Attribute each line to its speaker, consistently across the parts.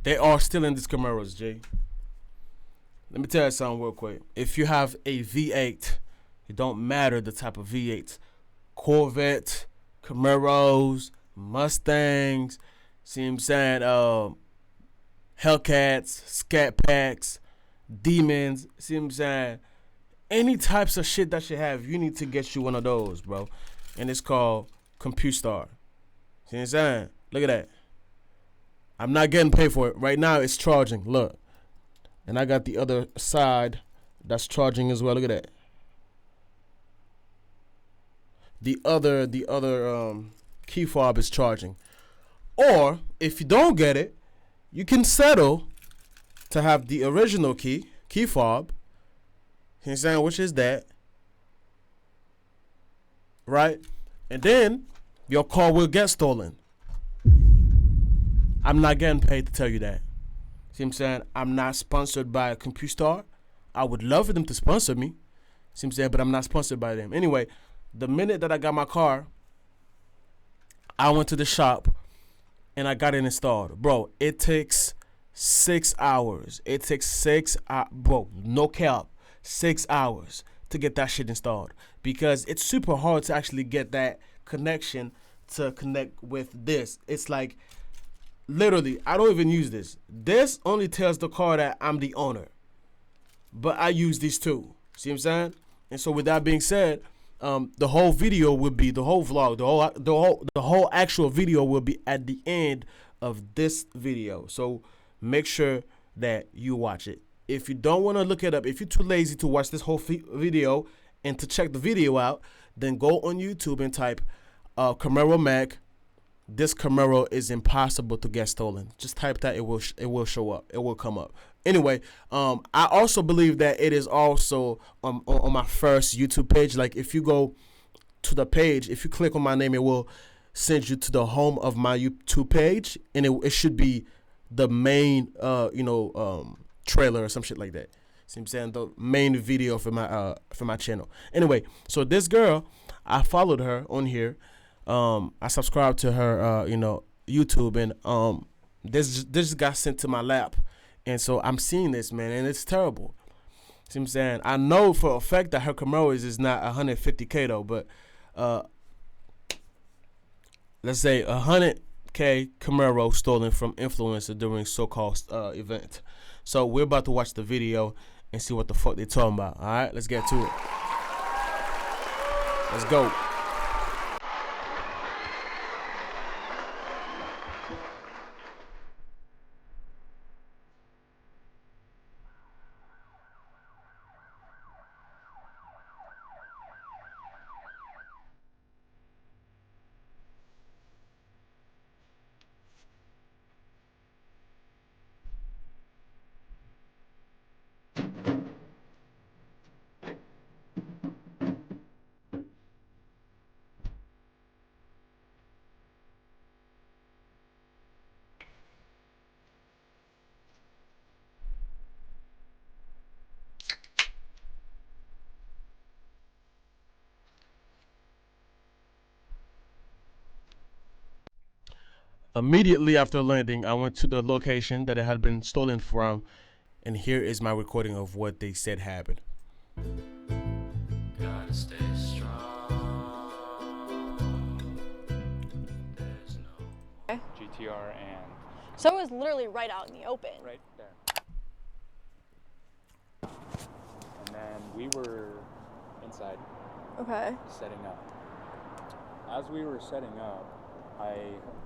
Speaker 1: They are stealing these Camaros, Jay. Let me tell you something real quick. If you have a V8, it don't matter the type of V8. Corvette, Camaros, Mustangs, see what I'm saying? Hellcats, Scat Packs, Demons, see what I'm saying? Any types of shit that you have, you need to get you one of those, bro. And it's called CompuStar. See what I'm saying? Look at that. I'm not getting paid for it. Right now, it's charging. Look. And I got the other side that's charging as well. Look at that. The other key fob is charging. Or, if you don't get it, you can settle to have the original key fob. You know what I'm saying? Which is that. Right? And then your car will get stolen. I'm not getting paid to tell you that. See what I'm saying? I'm not sponsored by CompuStar. I would love for them to sponsor me. See what I'm saying? But I'm not sponsored by them. Anyway, the minute that I got my car, I went to the shop and I got it installed. Bro, it takes 6 hours. It takes 6 hours. Bro, no cap. 6 hours to get that shit installed. Because it's super hard to actually get that connection to connect with this. It's like, literally, I don't even use this. This only tells the car that I'm the owner. But I use these too. See what I'm saying? And so with that being said, the whole video will be, the whole vlog, the whole actual video will be at the end of this video. So make sure that you watch it. If you don't want to look it up, if you're too lazy to watch this whole video and to check the video out, then go on YouTube and type Camaro Mac. This Camaro is impossible to get stolen. Just type that, it will show up. It will come up. Anyway, I also believe that it is also on my first YouTube page. Like, if you go to the page, if you click on my name, it will send you to the home of my YouTube page, and it should be the main trailer or some shit like that. See what I'm saying? The main video for my channel. Anyway, so this girl, I followed her on here. I subscribed to her, YouTube, and this got sent to my lap, and so I'm seeing this, man, and it's terrible. See what I'm saying? I know for a fact that her Camaro is not 150K though, but let's say 100K Camaro stolen from influencer during so-called event. So we're about to watch the video and see what the fuck they're talking about. All right, let's get to it. Let's go. Immediately after landing, I went to the location that it had been stolen from, and here is my recording of what they said happened. Gotta stay strong.
Speaker 2: There's no GTR and...
Speaker 3: So it was literally right out in the open.
Speaker 2: Right there. And then we were inside.
Speaker 3: Okay.
Speaker 2: Setting up. As we were setting up, I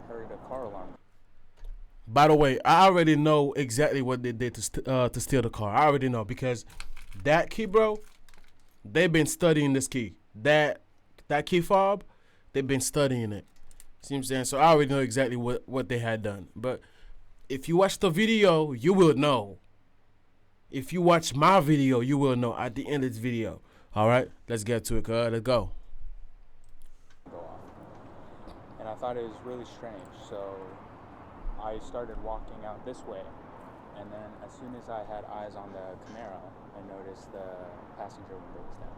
Speaker 2: heard a car alarm.
Speaker 1: By the way, I already know exactly what they did to steal the car. I already know, because that key, bro, they've been studying this key. That key fob, they've been studying it. See what I'm saying? So I already know exactly what they had done. But if you watch the video, you will know. If you watch my video, you will know at the end of this video. All right, let's get to it, cuz. Let's go.
Speaker 2: And I thought it was really strange, so I started walking out this way, and then as soon as I had eyes on the Camaro, I noticed the passenger window was down.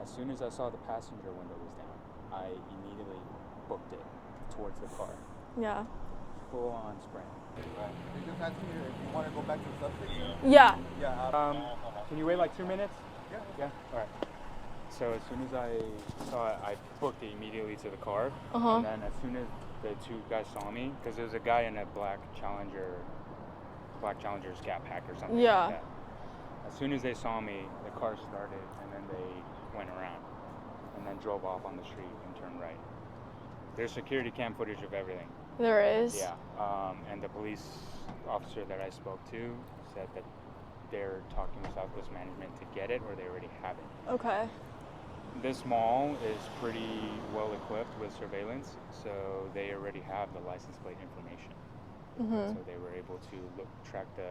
Speaker 2: As soon as I saw the passenger window was down, I immediately booked it towards the car.
Speaker 3: Yeah.
Speaker 2: full on spraying.
Speaker 4: Right. They just asked me if you want to go back to the substation.
Speaker 3: Yeah.
Speaker 4: Yeah.
Speaker 2: Can you wait like 2 minutes?
Speaker 4: Yeah.
Speaker 2: Yeah. All right. So as soon as I saw it, I booked it immediately to the car.
Speaker 3: Uh-huh.
Speaker 2: And then as soon as the two guys saw me, because there was a guy in a black Challenger's Gap Pack or something
Speaker 3: Yeah.
Speaker 2: like that. As soon as they saw me, the car started, and then they went around, and then drove off on the street and turned right. There's security cam footage of everything.
Speaker 3: There is.
Speaker 2: Yeah. And the police officer that I spoke to said that they're talking with Southwest management to get it, or they already have it.
Speaker 3: Okay.
Speaker 2: This mall is pretty well equipped with surveillance, so they already have the license plate information.
Speaker 3: Mhm.
Speaker 2: So they were able to track the,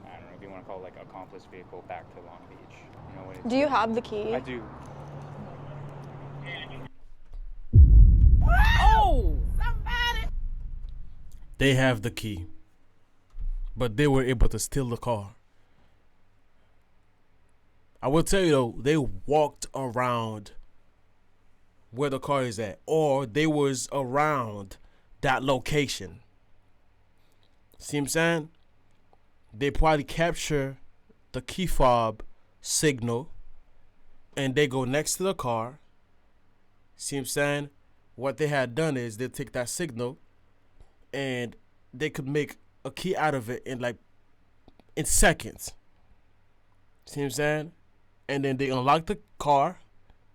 Speaker 2: I don't know if you want to call it like accomplice vehicle back to Long Beach. You know what it's
Speaker 3: Do you have the key?
Speaker 2: I do.
Speaker 1: They have the key, but they were able to steal the car. I will tell you though, they walked around where the car is at, or they was around that location. See what I'm saying? They probably capture the key fob signal and they go next to the car. See what I'm saying? What they had done is they take that signal and they could make a key out of it in seconds. See what I'm saying? And then they unlock the car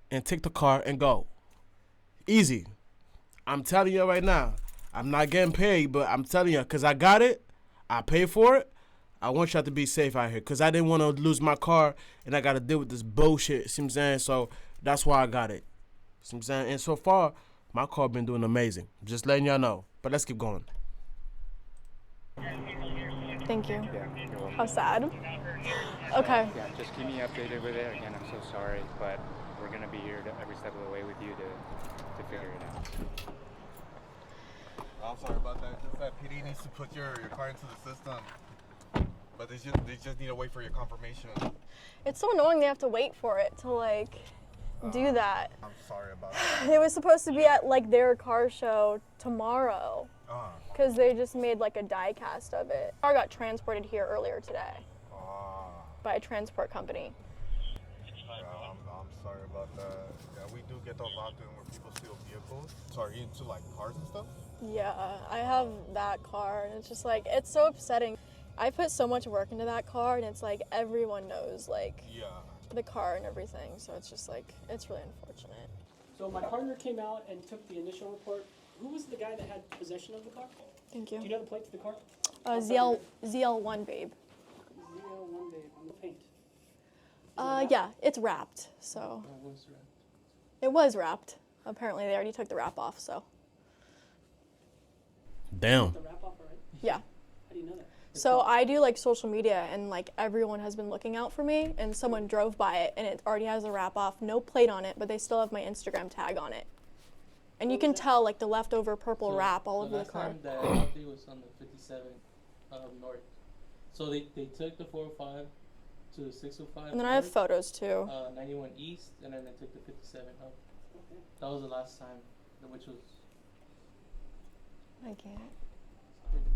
Speaker 1: and take the car and go. Easy. I'm telling you right now. I'm not getting paid, but I'm telling you, because I got it. I paid for it. I want y'all to be safe out here, because I didn't want to lose my car and I got to deal with this bullshit. See what I'm saying? So that's why I got it. See what I'm saying? And so far, my car been doing amazing. Just letting y'all know. But let's keep going.
Speaker 3: Thank you.
Speaker 2: Yeah, you're welcome.
Speaker 3: How sad. Okay.
Speaker 2: Yeah, just keep me updated with it. Again, I'm so sorry, but we're going to be here every step of the way with you to figure it out.
Speaker 4: I'm sorry about that. Just that PD needs to put your car into the system. But they just need to wait for your confirmation.
Speaker 3: It's so annoying they have to wait for it to do that.
Speaker 4: I'm sorry about that.
Speaker 3: It was supposed to be at their car show tomorrow. Because they just made a die cast of it. Car got transported here earlier today by a transport company.
Speaker 4: I'm sorry about that. Yeah, we do get those often where people steal vehicles. So are you into cars and stuff?
Speaker 3: Yeah, I have that car and it's just it's so upsetting. I put so much work into that car and it's everyone knows the car and everything. So it's just it's really unfortunate.
Speaker 5: So my partner came out and took the initial report. Who was the guy that had possession of the car?
Speaker 3: Thank you.
Speaker 5: Do you know the plate to the car?
Speaker 3: ZL1 babe.
Speaker 5: ZL1 babe on the paint.
Speaker 3: Yeah, it's wrapped. So it was wrapped. Apparently they already took the wrap off. So
Speaker 1: Damn.
Speaker 5: The wrap off, right?
Speaker 3: yeah.
Speaker 5: How do you know that?
Speaker 3: So I do social media and everyone has been looking out for me and someone drove by it and it already has a wrap off, no plate on it, but they still have my Instagram tag on it. And you can tell the leftover purple wrap all over the car.
Speaker 6: The last time that update was on the 57 north. So they took the 405 to the 605.
Speaker 3: And then I have photos too.
Speaker 6: 91 east, and then they took the 57 up. Okay. That was the last time, which was...
Speaker 3: I can't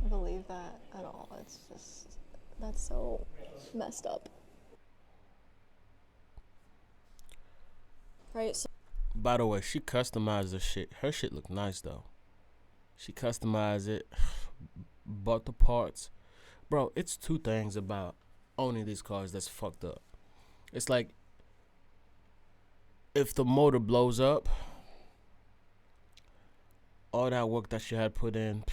Speaker 3: believe that at all. It's just, that's so messed up. Right, so
Speaker 1: By the way, she customized the shit. Her shit look nice though. She customized it, bought the parts. Bro, it's two things about owning these cars that's fucked up. It's if the motor blows up, all that work that you had put in,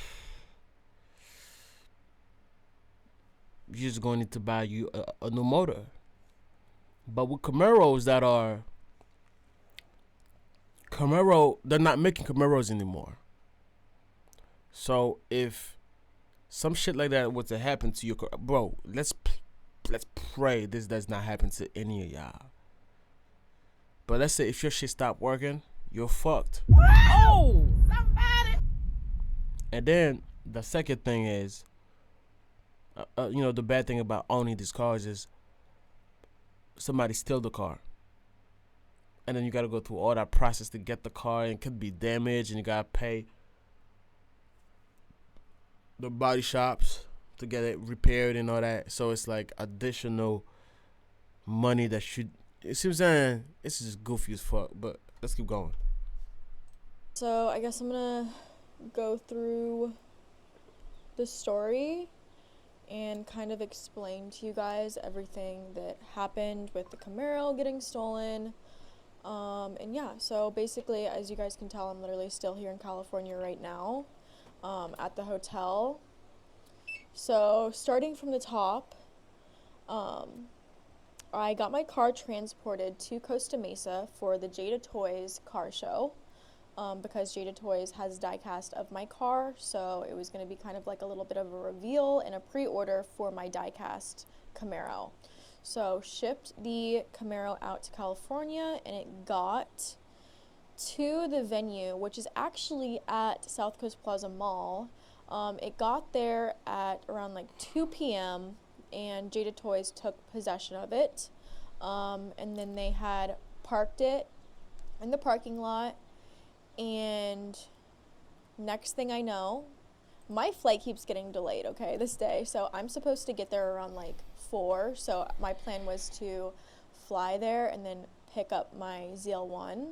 Speaker 1: you're just going to need to buy you a new motor. But with Camaros that are they're not making Camaros anymore. So if some shit like that was to happen to your car, bro, let's pray this does not happen to any of y'all. But let's say if your shit stopped working, you're fucked. Oh, somebody. And then the second thing is, the bad thing about owning these cars is somebody steal the car. And then you got to go through all that process to get the car, and it could be damaged, and you got to pay the body shops to get it repaired and all that. So it's like additional money that should. It seems saying this is goofy as fuck. But let's keep going.
Speaker 3: So I guess I'm gonna go through the story and kind of explain to you guys everything that happened with the Camaro getting stolen. And yeah, so basically, as you guys can tell, I'm literally still here in California right now, at the hotel. So starting from the top, I got my car transported to Costa Mesa for the Jada Toys car show, because Jada Toys has die-cast of my car, so it was going to be kind of like a little bit of a reveal and a pre-order for my die-cast Camaro. So shipped the Camaro out to California, and it got to the venue, which is actually at South Coast Plaza Mall. It got there at around like 2 p.m. and Jada Toys took possession of it. And then they had parked it in the parking lot, and next thing I know, my flight keeps getting delayed, okay, this day. So I'm supposed to get there around like 4. So my plan was to fly there and then pick up my ZL1.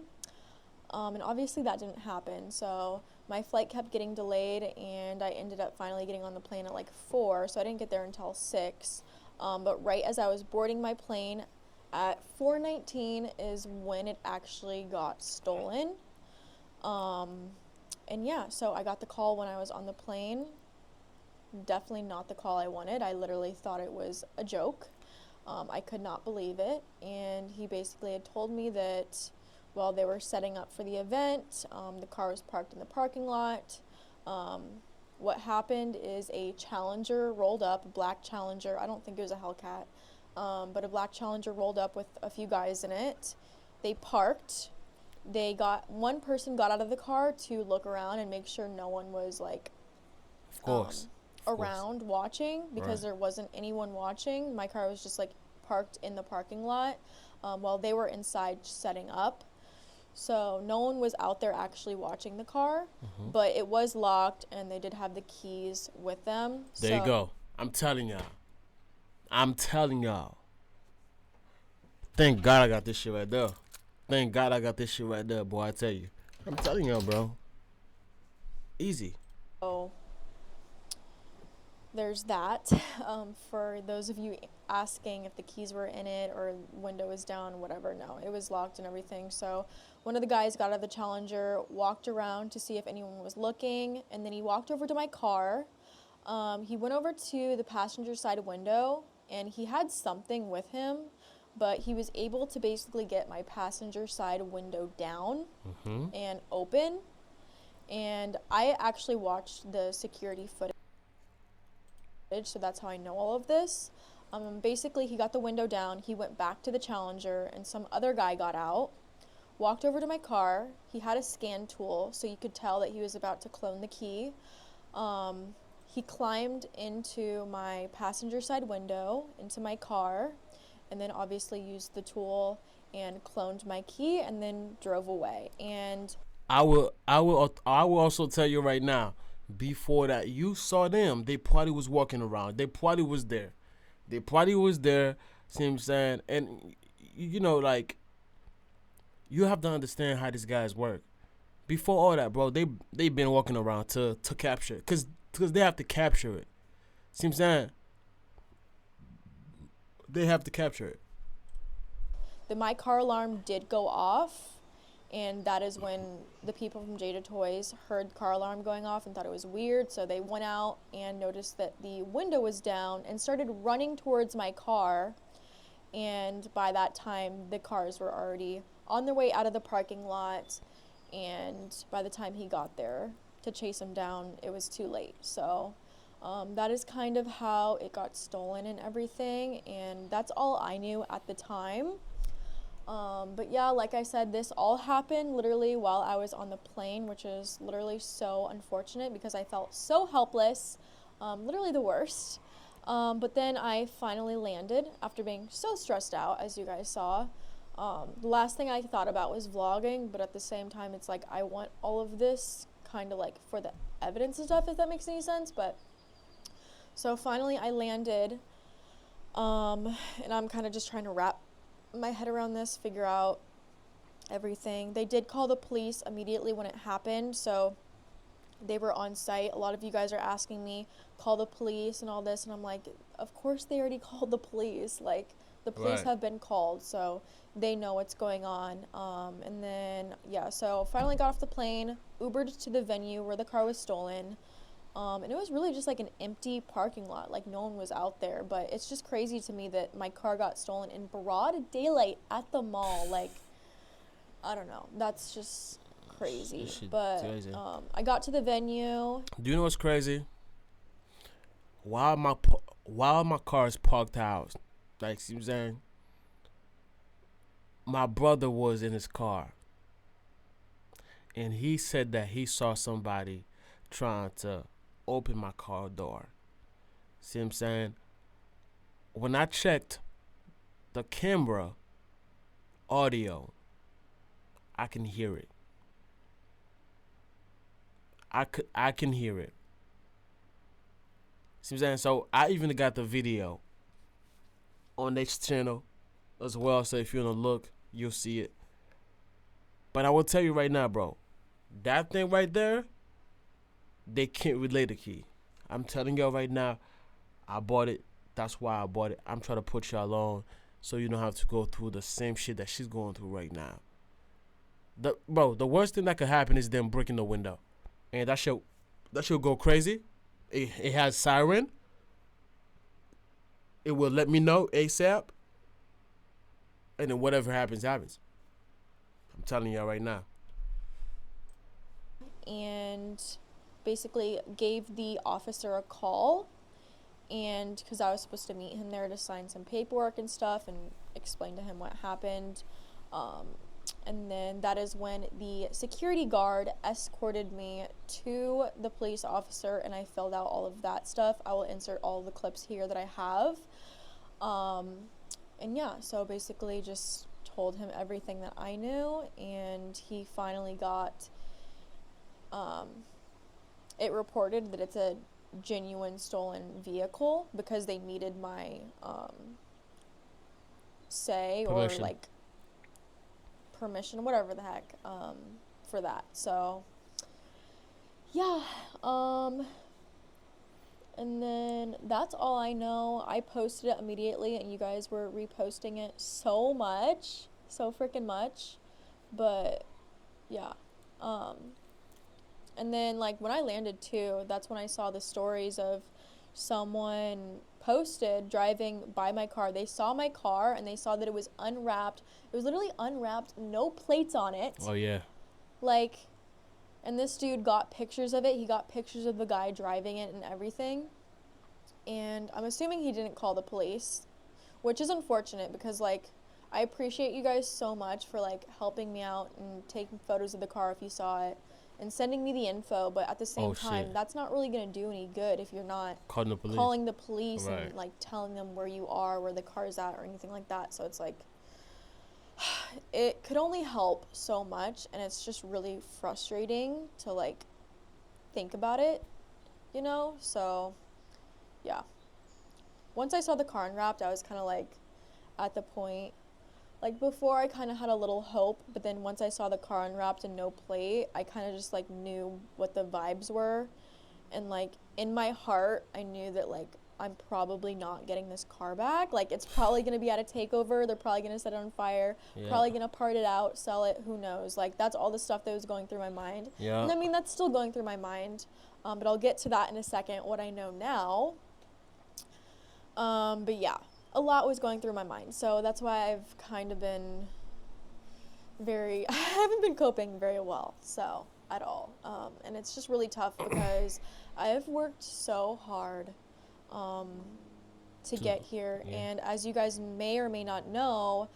Speaker 3: And obviously that didn't happen. So my flight kept getting delayed, and I ended up finally getting on the plane at like 4. So I didn't get there until 6. But right as I was boarding my plane at 4:19 is when it actually got stolen. And yeah, so I got the call when I was on the plane. Definitely not the call I wanted. I literally thought it was a joke. I could not believe it. And he basically had told me that while they were setting up for the event, the car was parked in the parking lot. What happened is a Challenger rolled up, a black Challenger. I don't think it was a Hellcat, but a black Challenger rolled up with a few guys in it. They parked. One person got out of the car to look around and make sure no one was like
Speaker 1: Of course.
Speaker 3: around watching, because there wasn't anyone watching. My car was just like parked in the parking lot while they were inside setting up. So no one was out there actually watching the car, but it was locked and they did have the keys with them.
Speaker 1: There you go. I'm telling y'all. Thank God I got this shit right there. Thank God I got this shit right there, boy. I tell you. I'm telling y'all, bro. Easy.
Speaker 3: So there's that. For those of you asking if the keys were in it or window was down, whatever, no, it was locked and everything. So one of the guys got out of the Challenger, walked around to see if anyone was looking, and then he walked over to my car. He went over to the passenger side window, and he had something with him, but he was able to basically get my passenger side window down and open. And I actually watched the security footage, so that's how I know all of this. Basically, he got the window down, he went back to the Challenger, and some other guy got out, walked over to my car. He had a scan tool, so you could tell that he was about to clone the key. He climbed into my passenger side window, into my car, and then obviously used the tool and cloned my key and then drove away. And
Speaker 1: I will also tell you right now, before that you saw them, they probably was walking around. They probably was there. See what I'm saying? And you know, like, you have to understand how these guys work. Before all that, bro, they been walking around to capture it. Cause they have to capture it. See what I'm saying? They have to capture it.
Speaker 3: my car alarm did go off, and that is when the people from Jada Toys heard the car alarm going off and thought it was weird, so they went out and noticed that the window was down and started running towards my car. And by that time, the cars were already on their way out of the parking lot, and by the time he got there to chase him down, it was too late. So that is kind of how it got stolen and everything, and that's all I knew at the time. But yeah, like I said, this all happened literally while I was on the plane, which is literally so unfortunate because I felt so helpless, literally the worst. But then I finally landed after being so stressed out, as you guys saw. The last thing I thought about was vlogging, but at the same time, it's like I want all of this kind of like for the evidence and stuff, if that makes any sense. But so finally I landed, and I'm kind of just trying to wrap my head around this, figure out everything. They did call the police immediately when it happened, so they were on site. A lot of you guys are asking me, call the police and all this, and I'm like, of course they already called the police. Like, the police
Speaker 1: Right.
Speaker 3: have been called, so they know what's going on. And then, yeah, so finally got off the plane, Ubered to the venue where the car was stolen. And it was really just like an empty parking lot, like no one was out there. But it's just crazy to me that my car got stolen in broad daylight at the mall. Like, I don't know, that's just crazy.
Speaker 1: Shit
Speaker 3: But
Speaker 1: crazy.
Speaker 3: I got to the venue.
Speaker 1: Do you know what's crazy? While my car is parked out, like, see what I'm saying? My brother was in his car, and he said that he saw somebody trying to open my car door. See what I'm saying? When I checked the camera audio, I can hear it. I can hear it. See what I'm saying? So I even got the video on this channel as well. So if you want to look, you'll see it. But I will tell you right now, bro, that thing right there, they can't relay the key. I'm telling y'all right now, I bought it. That's why I bought it. I'm trying to put y'all on so you don't have to go through the same shit that she's going through right now. The worst thing that could happen is them breaking the window. And that should go crazy. It has siren. It will let me know ASAP. And then whatever happens, happens. I'm telling y'all right now.
Speaker 3: And basically gave the officer a call, and because I was supposed to meet him there to sign some paperwork and stuff and explain to him what happened. And then that is when the security guard escorted me to the police officer, and I filled out all of that stuff. I will insert all the clips here that I have. And yeah, so basically just told him everything that I knew, and he finally got it reported that it's a genuine stolen vehicle because they needed my say
Speaker 1: Permission.
Speaker 3: or like permission, whatever the heck, for that. So yeah, and then that's all I know. I posted it immediately, and you guys were reposting it so freaking much. But yeah, and then like when I landed too, that's when I saw the stories of someone posted driving by my car. They saw my car and they saw that it was unwrapped. It was literally unwrapped, no plates on it.
Speaker 1: Oh yeah.
Speaker 3: Like, and this dude got pictures of it. He got pictures of the guy driving it and everything. And I'm assuming he didn't call the police, which is unfortunate because, like, I appreciate you guys so much for, like, helping me out and taking photos of the car if you saw it and sending me the info. But at the same time,
Speaker 1: shit.
Speaker 3: that's not really going to do any good if you're not
Speaker 1: Calling the police.
Speaker 3: calling the police
Speaker 1: Right.
Speaker 3: and, like, telling them where you are, where the car's at, or anything like that. So it's like, it could only help so much, and it's just really frustrating to, like, think about it, you know? So, yeah. Once I saw the car unwrapped, I was kind of, like, at the point, like, before I kind of had a little hope, but then once I saw the car unwrapped and no plate, I kind of just, like, knew what the vibes were, and, like, in my heart, I knew that, like, I'm probably not getting this car back. Like, it's probably going to be at a takeover. They're probably going to set it on fire.
Speaker 1: Yeah.
Speaker 3: Probably going to part it out, sell it. Who knows? Like, that's all the stuff that was going through my mind.
Speaker 1: Yeah.
Speaker 3: And I mean, that's still going through my mind. But I'll get to that in a second, what I know now. But yeah, a lot was going through my mind. So that's why I've kind of been I haven't been coping very well, so, at all. And it's just really tough because I have worked so hard to get here,
Speaker 1: yeah.
Speaker 3: and as you guys may or may not know,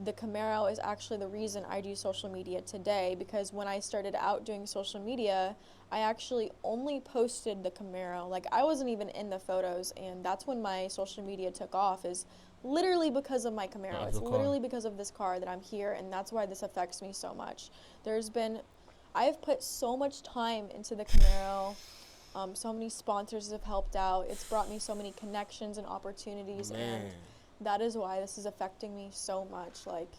Speaker 3: the Camaro is actually the reason I do social media today, because when I started out doing social media, I actually only posted the Camaro. Like, I wasn't even in the photos, and that's when my social media took off, is literally because of my Camaro.
Speaker 1: Of
Speaker 3: It's
Speaker 1: the car.
Speaker 3: literally because of this car that I'm here, and that's why this affects me so much. I've put so much time into the Camaro. So many sponsors have helped out. It's brought me so many connections and opportunities, and that is why this is affecting me so much. Like,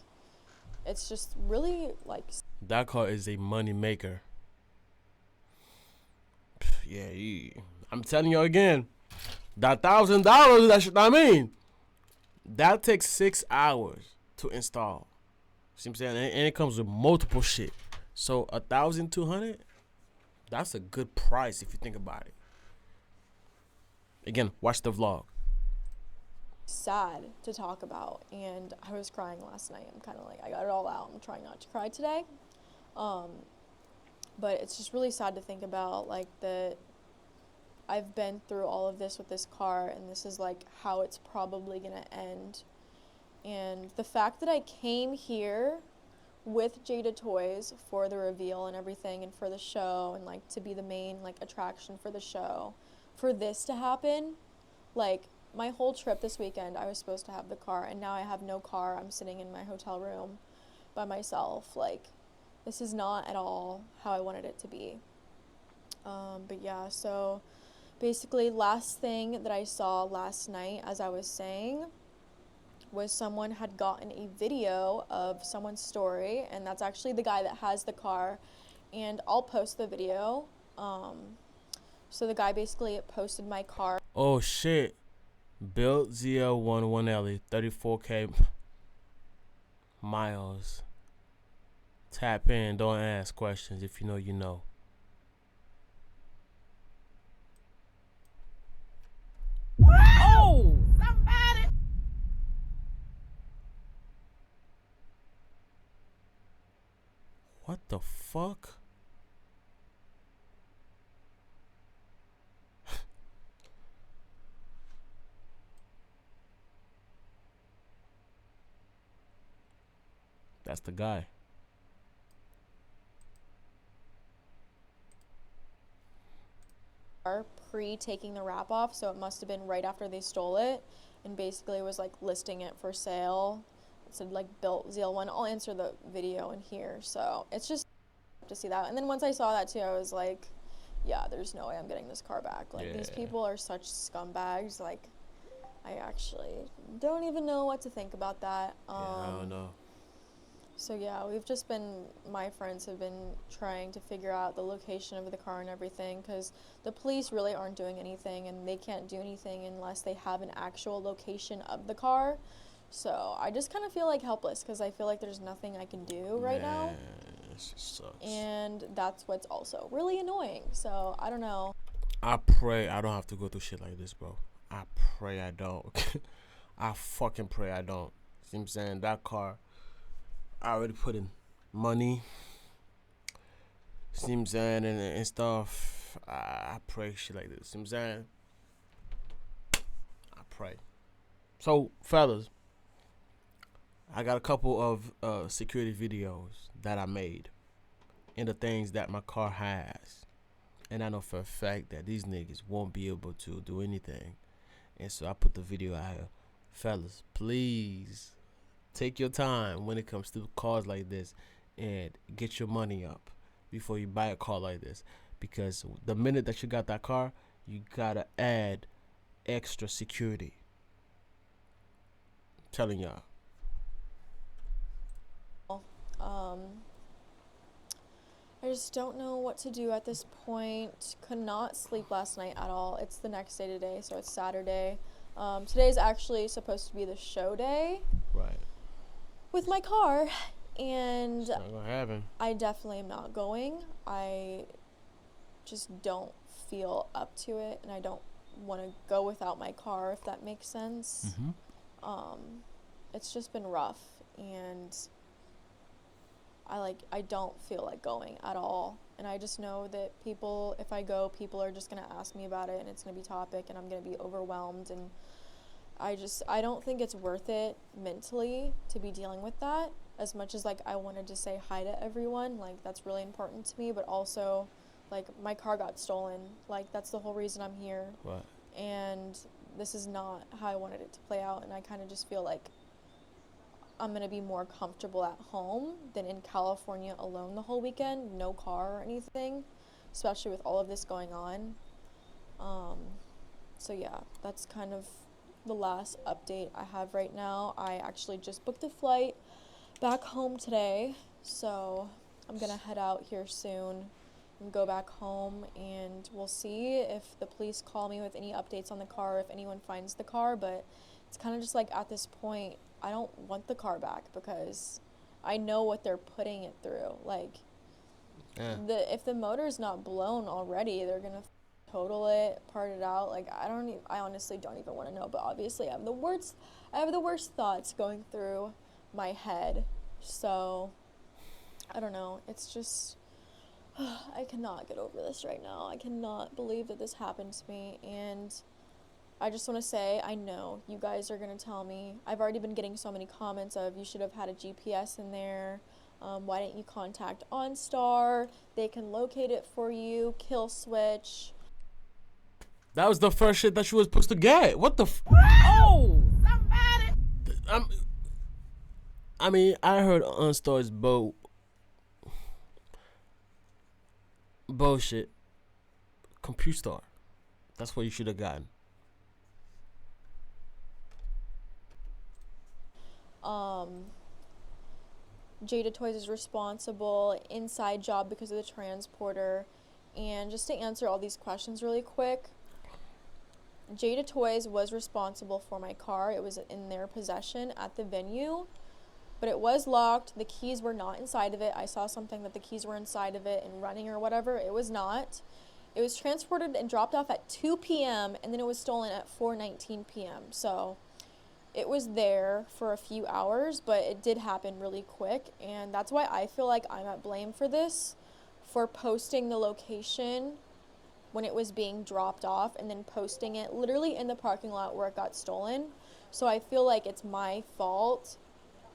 Speaker 3: it's just really like.
Speaker 1: That car is a money maker. Yeah, I'm telling you again, that $1,000. That shit. I mean, that takes 6 hours to install. See what I'm saying? And it comes with multiple shit. So 1,200. That's a good price if you think about it. Again, watch the vlog.
Speaker 3: Sad to talk about, and I was crying last night. I'm kind of like, I got it all out. I'm trying not to cry today. But it's just really sad to think about, like, that I've been through all of this with this car, and this is like how it's probably gonna end. And the fact that I came here with Jada Toys for the reveal and everything, and for the show, and like to be the main like attraction for the show, for this to happen, like my whole trip this weekend I was supposed to have the car, and now I have no car. I'm sitting in my hotel room by myself. Like, this is not at all how I wanted it to be. But yeah, so basically last thing that I saw last night, as I was saying, was someone had gotten a video of someone's story, and that's actually the guy that has the car, and I'll post the video. So the guy basically posted my car.
Speaker 1: Oh shit. Built ZL1 1L 34K miles. Tap in, don't ask questions. If you know, you know. Oh! Somebody! What the fuck? That's the guy.
Speaker 3: Pre-taking the wrap off, so it must have been right after they stole it, and basically was like listing it for sale. It said like built ZL1. I'll answer the video in here, so it's just to see that. And then once I saw that too, I was like, yeah, there's no way I'm getting this car back. Like, these people are such scumbags. Like, I actually don't even know what to think about that.
Speaker 1: I don't know.
Speaker 3: So yeah, my friends have been trying to figure out the location of the car and everything, because the police really aren't doing anything, and they can't do anything unless they have an actual location of the car. So I just kind of feel like helpless, because I feel like there's nothing I can do right now.
Speaker 1: This just sucks.
Speaker 3: And that's what's also really annoying. So I don't know.
Speaker 1: I pray I don't have to go through shit like this, bro. I pray I don't. I fucking pray I don't. See what I'm saying? That car, I already put in money, see what I'm saying, and stuff. I pray shit like this, see what I'm saying? I pray. So, fellas, I got a couple of security videos that I made and the things that my car has. And I know for a fact that these niggas won't be able to do anything. And so I put the video out here. Fellas, please take your time when it comes to cars like this and get your money up before you buy a car like this. Because the minute that you got that car, you gotta add extra security. I'm telling y'all.
Speaker 3: I just don't know what to do at this point. Could not sleep last night at all. It's the next day today, so it's Saturday. Today's actually supposed to be the show day.
Speaker 1: Right.
Speaker 3: With my car, and
Speaker 1: It's not gonna happen.
Speaker 3: I definitely am not going. I just don't feel up to it, and I don't want to go without my car, if that makes sense. It's just been rough, and I don't feel like going at all. And I just know that if I go, people are just gonna ask me about it, and it's gonna be topic, and I'm gonna be overwhelmed, and I don't think it's worth it mentally to be dealing with that, as much as like I wanted to say hi to everyone. Like, that's really important to me, but also like my car got stolen. Like, that's the whole reason I'm here.
Speaker 1: Right.
Speaker 3: And this is not how I wanted it to play out, and I kind of just feel like I'm going to be more comfortable at home than in California alone the whole weekend, no car or anything, especially with all of this going on. So yeah, that's kind of the last update I have right now. I actually just booked a flight back home today, so I'm gonna head out here soon and go back home, and we'll see if the police call me with any updates on the car, if anyone finds the car. But it's kind of just like, at this point, I don't want the car back because I know what they're putting it through. Like, if the motor's not blown already, they're gonna total it, part it out. Like, I honestly don't even want to know. But obviously, I have the worst thoughts going through my head. So I don't know. It's just I cannot get over this right now. I cannot believe that this happened to me, and I just want to say, I know you guys are going to tell me. I've already been getting so many comments of, you should have had a GPS in there. Why didn't you contact OnStar? They can locate it for you. Kill switch.
Speaker 1: That was the first shit that you was supposed to get. What the Oh! Somebody! I mean, I heard OnStar's bullshit. CompuStar. That's what you should have gotten.
Speaker 3: Jada Toys is responsible, inside job because of the transporter. And just to answer all these questions really quick, Jada Toys was responsible for my car. It was in their possession at the venue, but it was locked. The keys were not inside of it. I saw something that the keys were inside of it and running or whatever. It was not. It was transported and dropped off at 2 p.m. and then it was stolen at 4:19 p.m. So it was there for a few hours, but it did happen really quick, and that's why I feel like I'm at blame for this, for posting the location when it was being dropped off and then posting it literally in the parking lot where it got stolen. So I feel like it's my fault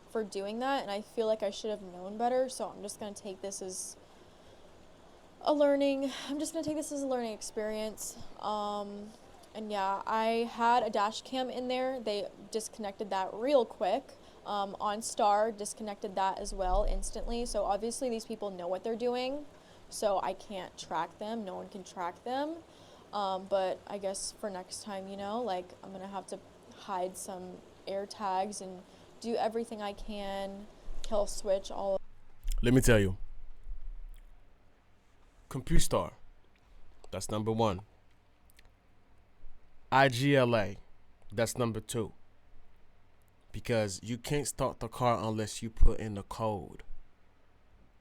Speaker 3: for doing that, and I feel like I should have known better. So I'm just going to take this as a learning experience. And yeah, I had a dash cam in there. They disconnected that real quick. OnStar disconnected that as well instantly. So obviously these people know what they're doing. So I can't track them. No one can track them. But I guess for next time, like, I'm going to have to hide some air tags and do everything I can, kill switch all of.
Speaker 1: Let me tell you. CompuStar. That's number one. IGLA. That's number two. Because you can't start the car unless you put in the code.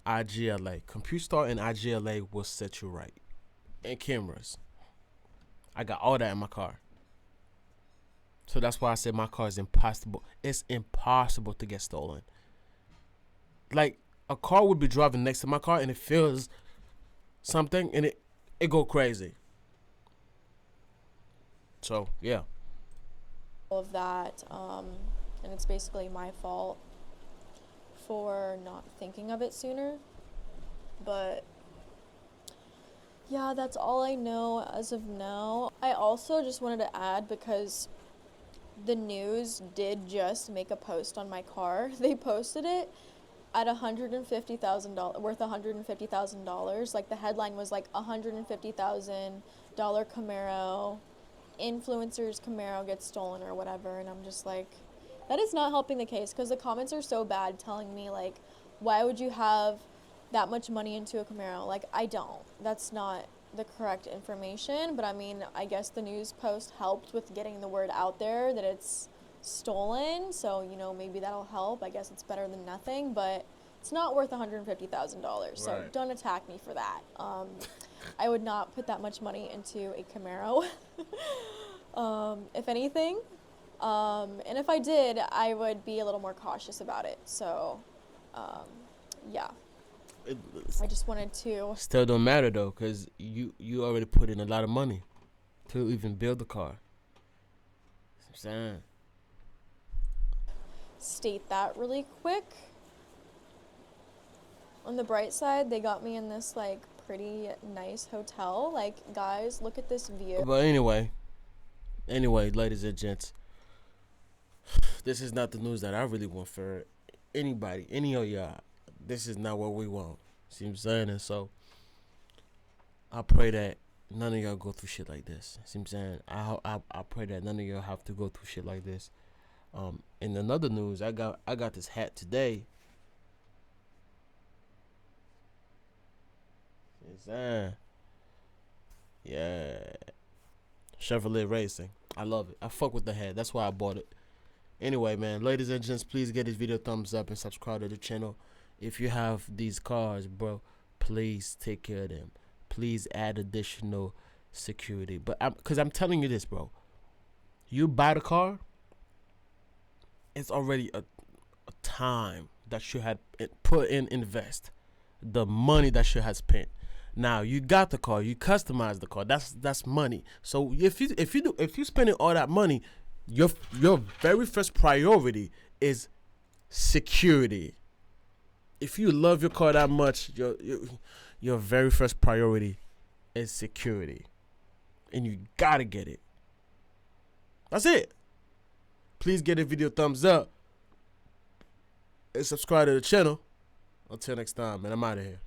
Speaker 1: IGLA. CompuStar and IGLA will set you right. And cameras. I got all that in my car. So that's why I said my car is impossible. It's impossible to get stolen. Like, a car would be driving next to my car and it feels something and it go crazy. So, yeah.
Speaker 3: All of that, and it's basically my fault for not thinking of it sooner. But yeah, that's all I know as of now. I also just wanted to add, because the news did just make a post on my car. They posted it at $150,000, worth $150,000. Like, the headline was like $150,000 Camaro, influencer's Camaro gets stolen or whatever. And I'm just like, that is not helping the case, because the comments are so bad telling me, like, why would you have that much money into a Camaro? Like, I don't. That's not the correct information. But I mean, I guess the news post helped with getting the word out there that it's stolen. So, maybe that'll help. I guess it's better than nothing, but it's not worth $150,000. So
Speaker 1: Right.
Speaker 3: Don't attack me for that. I would not put that much money into a Camaro, if anything. And if I did, I would be a little more cautious about it. So, yeah. I just wanted to.
Speaker 1: Still don't matter though, because you already put in a lot of money to even build the car. I'm saying.
Speaker 3: State that really quick. On the bright side, they got me in this, like, pretty nice hotel. Like, guys, look at this view.
Speaker 1: But anyway, ladies and gents, this is not the news that I really want for anybody, any of y'all. This is not what we want. See what I'm saying? And so I pray that none of y'all go through shit like this. See what I'm saying? I pray that none of y'all have to go through shit like this. In another news, I got this hat today. See what I'm saying? Yeah. Chevrolet Racing. I love it. I fuck with the hat. That's why I bought it. Anyway, man, ladies and gents, please get this video a thumbs up and subscribe to the channel. If you have these cars, bro, please take care of them. Please add additional security. But because I'm telling you this, bro. You buy the car, it's already a time that you had put in invest. The money that you had spent. Now you got the car, you customize the car. That's money. So if you spending all that money, your very first priority is security. If you love your car that much, your very first priority is security, and you gotta get it. That's it. Please give the video a thumbs up and subscribe to the channel. Until next time, man. I'm out of here.